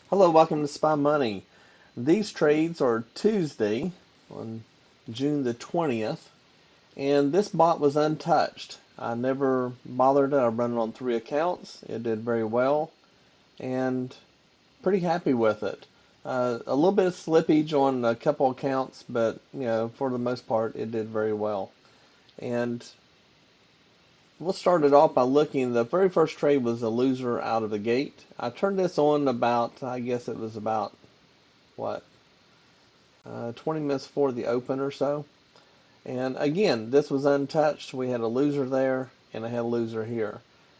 Hello, welcome to Spy Money. These trades are Tuesday on June the 20th, and this bot was untouched. I never bothered it. I run it on 3 accounts. It did very well, and pretty happy with it. A little bit of slippage on a couple accounts, but for the most part, it did very well. And we'll start it off by looking. The very first trade was a loser out of the gate. I turned this on about, I guess it was about what 20 minutes before the open or so. And again, this was untouched. We had a loser there, and I had a loser here.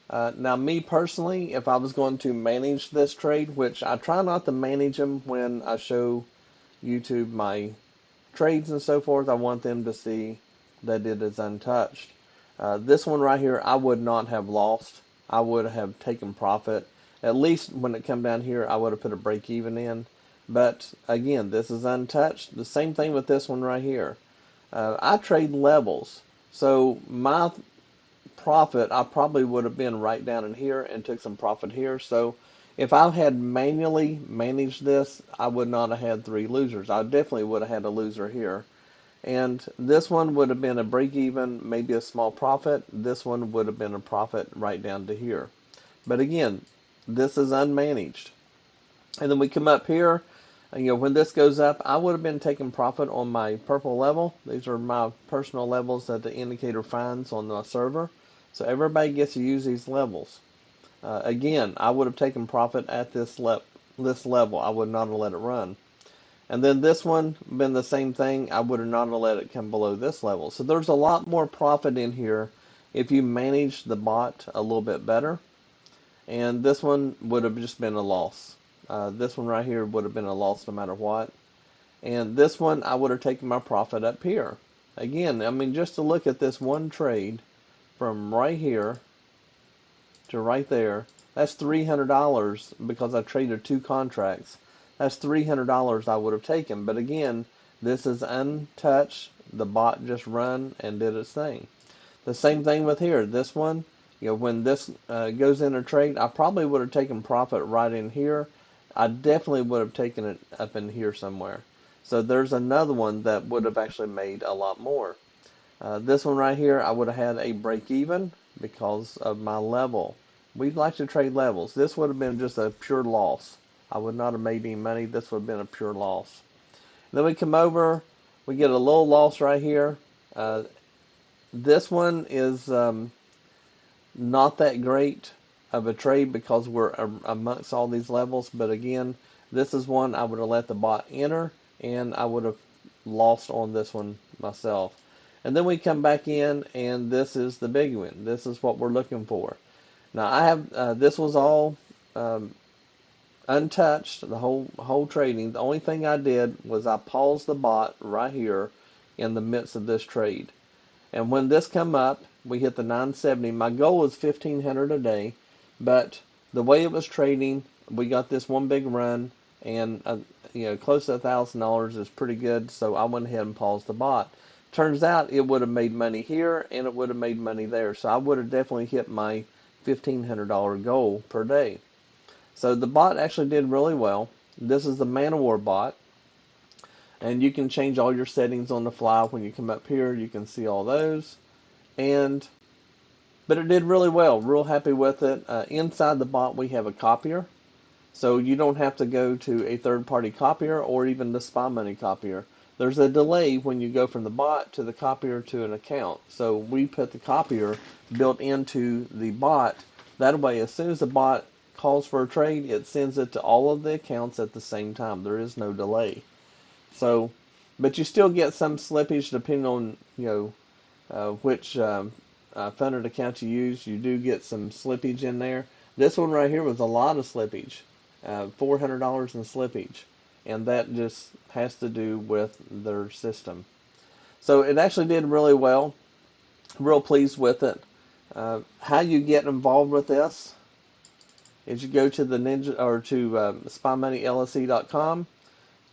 Now, me personally, if I was going to manage this trade, which I try not to manage them when I show YouTube my trades and so forth, I want them to see that it is untouched. This one right here, I would not have lost. I would have taken profit. At least when it come down here, I would have put a break even in. But again, this is untouched. The same thing with this one right here. I trade levels. So my profit, I probably would have been right down in here and took some profit here. So if I had manually managed this, I would not have had 3 losers. I definitely would have had a loser here. And this one would have been a break even, maybe a small profit. This one would have been a profit right down to here. But again, this is unmanaged. And then we come up here, when this goes up, I would have been taking profit on my purple level. These are my personal levels that the indicator finds on the server. So everybody gets to use these levels. Again, I would have taken profit at this level. I would not have let it run. And then this one, been the same thing. I would have not have let it come below this level. So there's a lot more profit in here if you manage the bot a little bit better. And this one would have just been a loss. This one right here would have been a loss no matter what. And this one, I would have taken my profit up here. Again, I mean, just to look at this one trade from right here to right there, that's $300 because I traded 2 contracts. That's $300 I would have taken. But again, this is untouched. The bot just run and did its thing. The same thing with here. This one, when this goes in a trade, I probably would have taken profit right in here. I definitely would have taken it up in here somewhere. So there's another one that would have actually made a lot more. This one right here, I would have had a break even because of my level. We'd like to trade levels. This would have been just a pure loss. I would not have made any money. This would have been a pure loss. Then we come over, we get a little loss right here. This one is not that great of a trade because we're amongst all these levels. But again, this is one I would have let the bot enter, and I would have lost on this one myself. And then we come back in, and this is the big one. This is what we're looking for. Now I have this was all untouched, the whole trading. The only thing I did was I paused the bot right here in the midst of this trade. And when this come up, we hit the 970. My goal was 1,500 a day, but the way it was trading, we got this one big run, and close to $1,000 is pretty good. So I went ahead and paused the bot. Turns out it would have made money here, and it would have made money there. So I would have definitely hit my $1,500 goal per day. So the bot actually did really well. This is the Man of War bot. And you can change all your settings on the fly. When you come up here, you can see all those. But it did really well. Real happy with it. Inside the bot, we have a copier. So you don't have to go to a third-party copier or even the Spy Money copier. There's a delay when you go from the bot to the copier to an account. So we put the copier built into the bot. That way, as soon as the bot calls for a trade, it sends it to all of the accounts at the same time. There is no delay. So, but you still get some slippage depending on which funded account you use. You do get some slippage in there. This one right here was a lot of slippage, $400 in slippage, and that just has to do with their system. So it actually did really well. Real pleased with it. How you get involved with this is you go to the Ninja or to SpyMoneyLSE.com.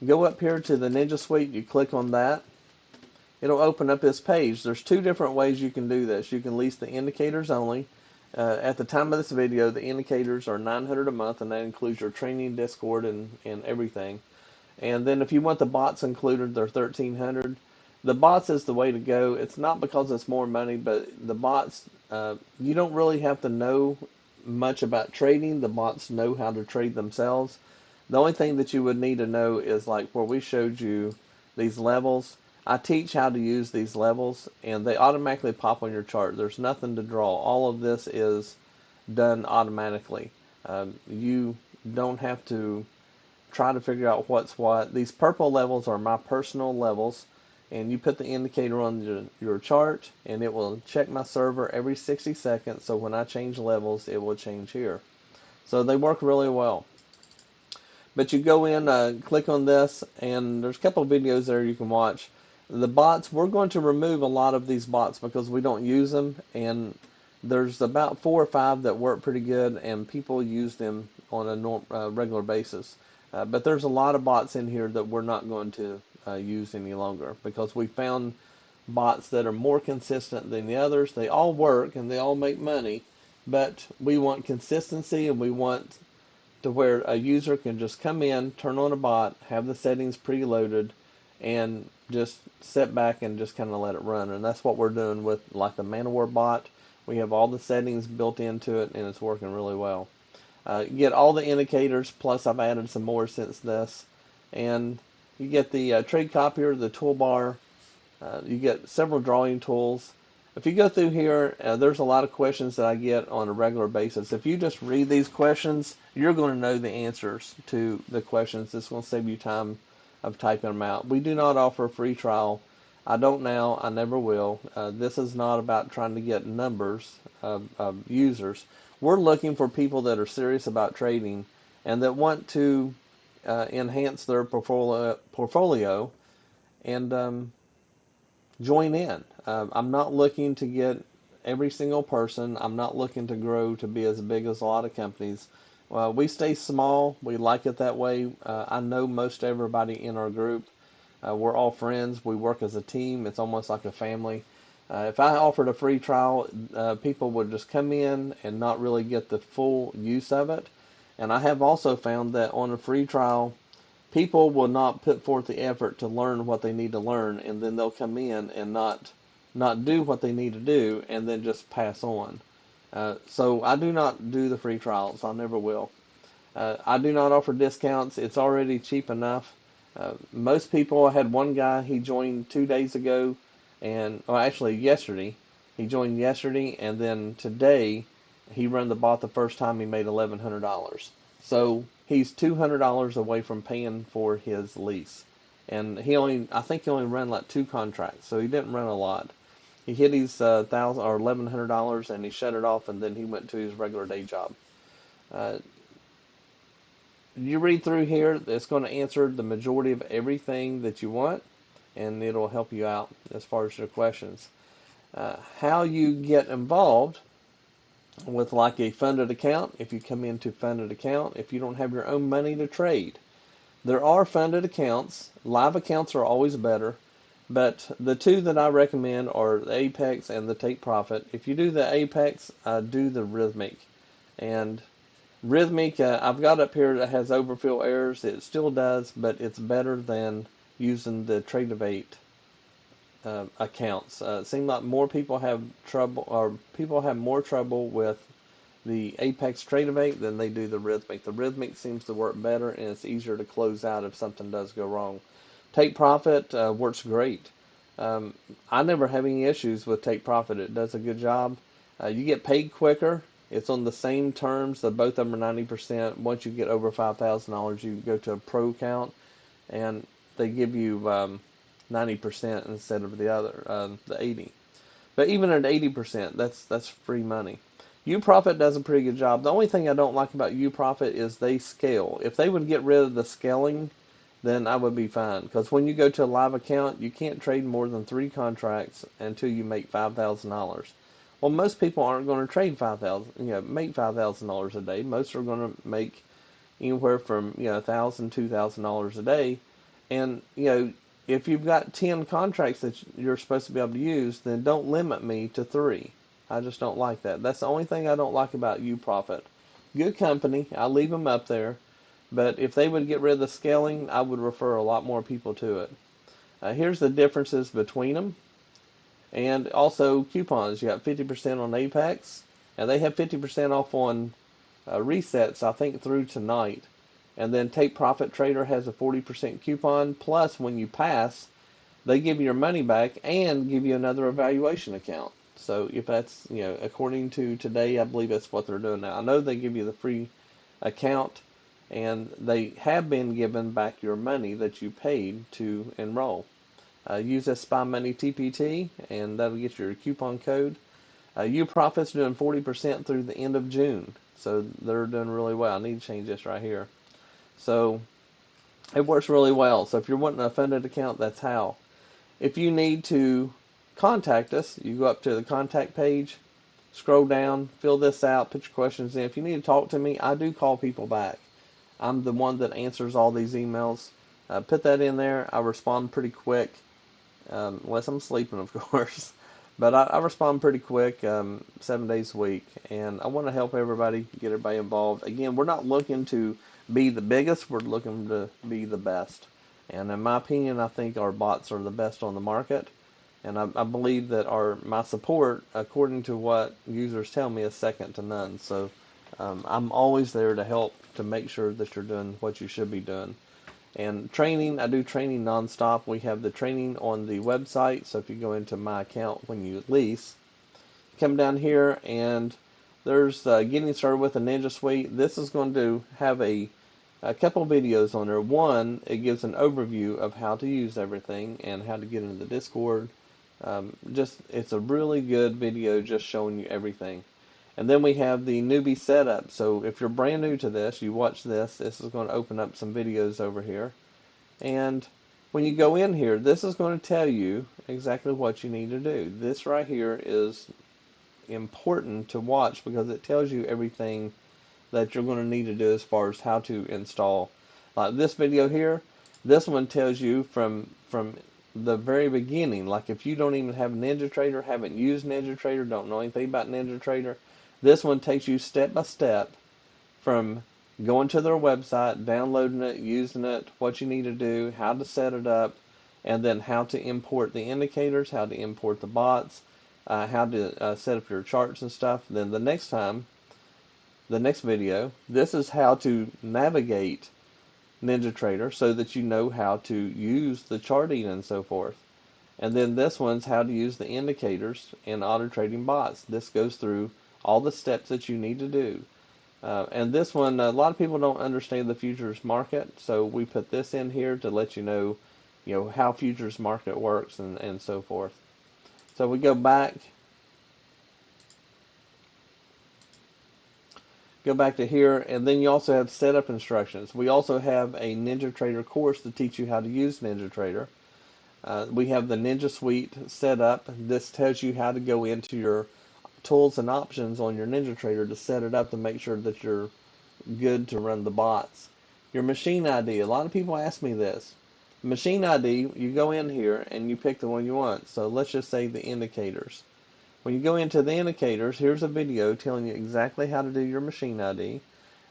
Go up here to the Ninja Suite. You click on that. It'll open up this page. There's 2 different ways you can do this. You can lease the indicators only, At the time of this video, the indicators are $900 a month, and that includes your training, Discord, and everything. And then if you want the bots included, they're $1,300. The bots is the way to go. It's not because it's more money, but the bots, you don't really have to know much about trading. The bots know how to trade themselves. The only thing that you would need to know is like where we showed you these levels. I teach how to use these levels, and they automatically pop on your chart. There's nothing to draw. All of this is done automatically. You don't have to try to figure out what's what. These purple levels are my personal levels, and you put the indicator on your chart, and it will check my server every 60 seconds. So when I change levels, it will change here. So they work really well. But you go in, click on this, and there's a couple of videos there you can watch. The bots, we're going to remove a lot of these bots because we don't use them, and there's about 4 or 5 that work pretty good, and people use them on a regular basis. But there's a lot of bots in here that we're not going to use any longer because we found bots that are more consistent than the others. They all work and they all make money, but we want consistency, and we want to where a user can just come in, turn on a bot, have the settings preloaded, and just sit back and just kind of let it run. And that's what we're doing with like the Man-O-War bot. We have all the settings built into it, and it's working really well. You get all the indicators, plus I've added some more since this. And you get the trade copier, the toolbar. You get several drawing tools. If you go through here, there's a lot of questions that I get on a regular basis. If you just read these questions, you're going to know the answers to the questions. It's going to save you time of typing them out. We do not offer a free trial. I don't now. I never will. This is not about trying to get numbers of users. We're looking for people that are serious about trading and that want to enhance their portfolio and join in. I'm not looking to get every single person. I'm not looking to grow to be as big as a lot of companies. We stay small. We like it that way. I know most everybody in our group. We're all friends. We work as a team. It's almost like a family. If I offered a free trial, people would just come in and not really get the full use of it. And I have also found that on a free trial, people will not put forth the effort to learn what they need to learn, and then they'll come in and not do what they need to do, and then just pass on. So I do not do the free trials. I never will. I do not offer discounts. It's already cheap enough. Most people, I had one guy, he joined 2 days ago, and well, actually yesterday. He joined yesterday, and then today he run the bot the first time. He made $1,100. So he's $200 away from paying for his lease, and I think he only ran like 2 contracts, so he didn't run a lot. He hit his $1,100, and he shut it off, and then he went to his regular day job. Uh, you read through here, it's going to answer the majority of everything that you want, and it'll help you out as far as your questions. How you get involved with like a funded account, if you come into funded account, if you don't have your own money to trade. There are funded accounts. Live accounts are always better, but the 2 that I recommend are the Apex and the Take Profit. If you do the Apex, do the Rhythmic. And Rhythmic, I've got up here that has overfill errors. It still does, but it's better than using the Tradeify accounts. It seems like more people have trouble, or people have more trouble with the Apex Tradeify than they do the Rhythmic. The Rhythmic seems to work better, and it's easier to close out if something does go wrong. Take Profit works great. I never have any issues with Take Profit. It does a good job. You get paid quicker. It's on the same terms. Both of them are 90%. Once you get over $5,000, you go to a pro account, and they give you 90% instead of the 80. But even at 80%, that's free money. UProfit does a pretty good job. The only thing I don't like about UProfit is they scale. If they would get rid of the scaling, then I would be fine. Because when you go to a live account, you can't trade more than 3 contracts until you make $5,000. Well, most people aren't going to trade make $5,000 a day. Most are going to make anywhere from $1,000, $2,000 a day, and if you've got 10 contracts that you're supposed to be able to use, then don't limit me to 3. I just don't like that. That's the only thing I don't like about UProfit. Good company. I leave them up there. But if they would get rid of the scaling, I would refer a lot more people to it. Here's the differences between them. And also coupons. You got 50% on Apex. And they have 50% off on resets, I think, through tonight. And then Take Profit Trader has a 40% coupon. Plus, when you pass, they give you your money back and give you another evaluation account. So if that's, according to today, I believe that's what they're doing now. I know they give you the free account, and they have been given back your money that you paid to enroll. Use that Spy Money TPT, and that'll get your coupon code. UProfit's doing 40% through the end of June, so they're doing really well. I need to change this right here. So it works really well. So if you're wanting a funded account, that's how. If you need to contact us, you go up to the contact page, scroll down, fill this out, put your questions in. If you need to talk to me, I do call people back. I'm the one that answers all these emails. Put that in there. I respond pretty quick, unless I'm sleeping, of course. But I respond pretty quick, 7 days a week. And I want to help everybody, get everybody involved. Again, we're not looking to be the biggest. We're looking to be the best. And in my opinion, I think our bots are the best on the market. And I believe that my support, according to what users tell me, is second to none. So I'm always there to help to make sure that you're doing what you should be doing. And training, I do training nonstop. We have the training on the website. So if you go into my account when you lease, come down here and there's getting started with a Ninja Suite. This is going to have a couple videos on there. One, it gives an overview of how to use everything and how to get into the Discord. It's a really good video just showing you everything. And then we have the newbie setup. So if you're brand new to this, you watch this. This is going to open up some videos over here. And when you go in here, this is going to tell you exactly what you need to do. This right here is important to watch because it tells you everything that you're going to need to do as far as how to install. Like this video here, this one tells you from the very beginning. Like if you don't even have NinjaTrader, haven't used NinjaTrader, don't know anything about NinjaTrader, this one takes you step by step from going to their website, downloading it, using it, what you need to do, how to set it up, and then how to import the indicators, how to import the bots, how to set up your charts and stuff. Then the next video, this is how to navigate NinjaTrader so that you know how to use the charting and so forth. And then this one's how to use the indicators and auto trading bots. This goes through all the steps that you need to do. And this one, a lot of people don't understand the futures market, so we put this in here to let you know how futures market works and so forth. So we go back to here, and then you also have setup instructions. We also have a NinjaTrader course to teach you how to use NinjaTrader. We have the Ninja Suite set up. This tells you how to go into your tools and options on your NinjaTrader to set it up to make sure that you're good to run the bots. Your machine ID, a lot of people ask me this. Machine ID, you go in here and you pick the one you want. So let's just say the indicators. When you go into the indicators, here's a video telling you exactly how to do your machine ID.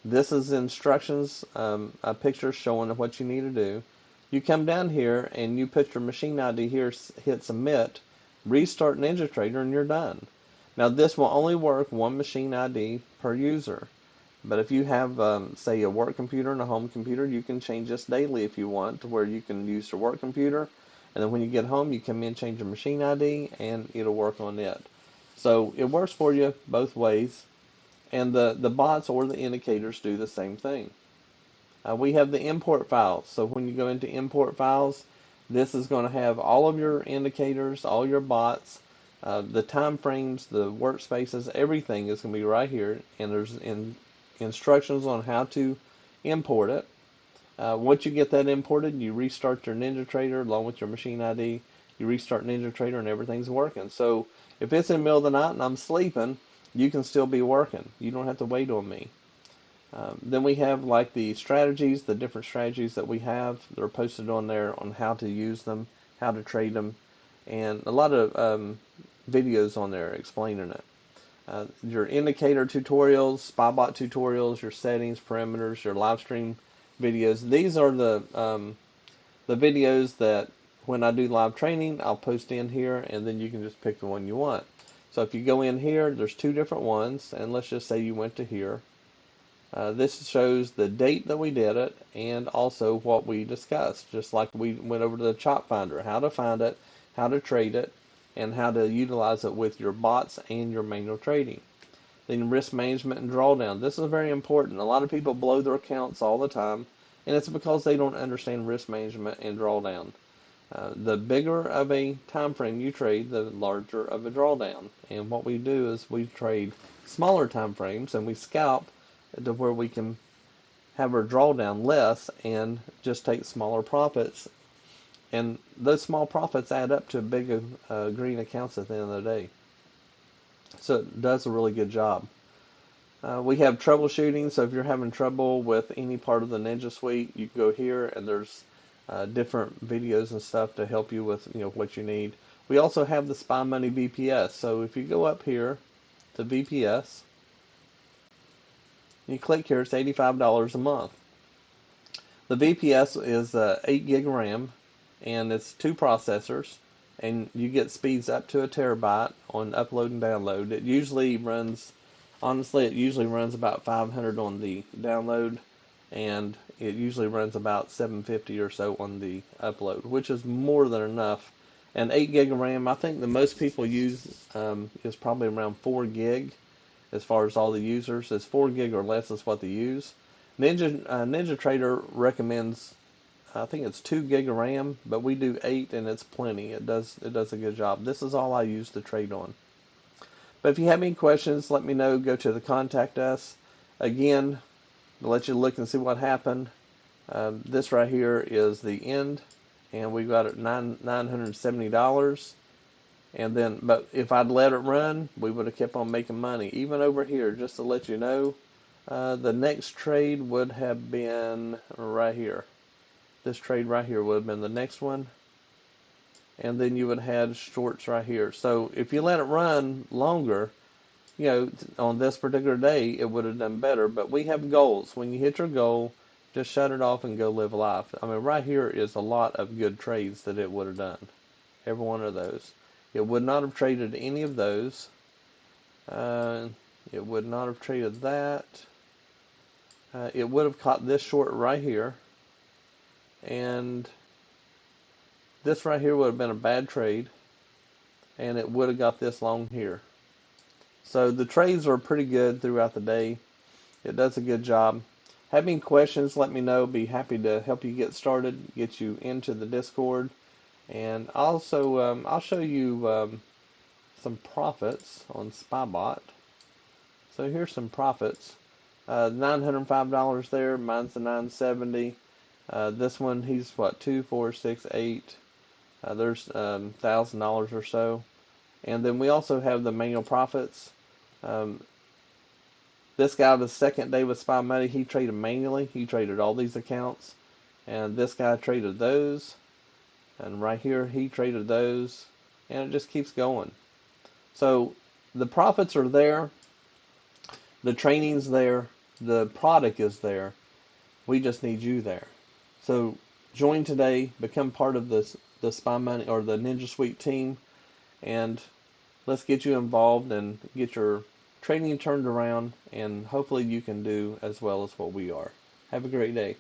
This is instructions, a picture showing what you need to do. You come down here and you put your machine ID here, hit submit, restart NinjaTrader, and you're done. Now this will only work one machine ID per user. But if you have, say, a work computer and a home computer, you can change this daily if you want, to where you can use your work computer, and then when you get home, you come in, change your machine ID, and it'll work on it. So it works for you both ways, and the bots or the indicators do the same thing. We have the import files. So when you go into import files, this is going to have all of your indicators, all your bots, the time frames, the workspaces, everything is going to be right here, and there's instructions on how to import it. Once you get that imported, you restart your NinjaTrader along with your machine ID. You restart NinjaTrader and everything's working. So if it's in the middle of the night and I'm sleeping, you can still be working. You don't have to wait on me. Then we have like the strategies, the different strategies that we have. They're posted on there on how to use them, how to trade them, and a lot of videos on there explaining it. your indicator tutorials, SpyBot tutorials, your settings, parameters, your live stream videos. These are the videos that when I do live training, I'll post in here, and then you can just pick the one you want. So if you go in here, there's two different ones, and let's just say you went to here. This shows the date that we did it and also what we discussed, just like we went over to the chop finder, how to find it, how to trade it, and how to utilize it with your bots and your manual trading. Then risk management and drawdown. This is very important. A lot of people blow their accounts all the time, and it's because they don't understand risk management and drawdown. The bigger of a time frame you trade, the larger of a drawdown. And what we do is we trade smaller time frames and we scalp to where we can have our drawdown less and just take smaller profits. And those small profits add up to big green accounts at the end of the day. So it does a really good job. We have troubleshooting, so if you're having trouble with any part of the Ninja Suite, you can go here and there's different videos and stuff to help you with what you need. We also have the Spy Money VPS. So if you go up here to VPS, you click here, it's $85 a month. The VPS is 8 gig RAM, and it's 2 processors, and you get speeds up to 1 terabyte on upload and download. It usually runs, honestly, it usually runs about 500 on the download, and it usually runs about 750 or so on the upload, which is more than enough. And 8 gig of RAM, I think the most people use is probably around 4 gig. As far as all the users, it's 4 gig or less is what they use. Ninja Trader recommends, I think it's 2 gig of RAM, but we do 8 and it's plenty. It does a good job. This is all I use to trade on. But if you have any questions, let me know. Go to the contact us. Again, to let you look and see what happened. This right here is the end, and we got it $970. And then, but if I'd let it run, we would have kept on making money. Even over here, just to let you know, the next trade would have been right here. This trade right here would have been the next one. And then you would have had shorts right here. So if you let it run longer, on this particular day, it would have done better. But we have goals. When you hit your goal, just shut it off and go live life. I mean, right here is a lot of good trades that it would have done. Every one of those. It would not have traded any of those. It would not have traded that. It would have caught this short right here. And this right here would have been a bad trade. And it would have got this long here. So the trades are pretty good throughout the day. It does a good job. Having questions, let me know. Be happy to help you get started, get you into the Discord. And also, I'll show you some profits on SpyBot. So here's some profits. $905 there. Mine's the $970. This one, he's what, 2, 4, 6, 8. There's $1,000 or so. And then we also have the manual profits. This guy, the second day with Spy Money, he traded manually. He traded all these accounts. And this guy traded those. And right here, he traded those. And it just keeps going. So the profits are there. The training's there. The product is there. We just need you there. So join today. Become part of the Spy Money or the Ninja Suite team. And let's get you involved and get your trading turned around. And hopefully you can do as well as what we are. Have a great day.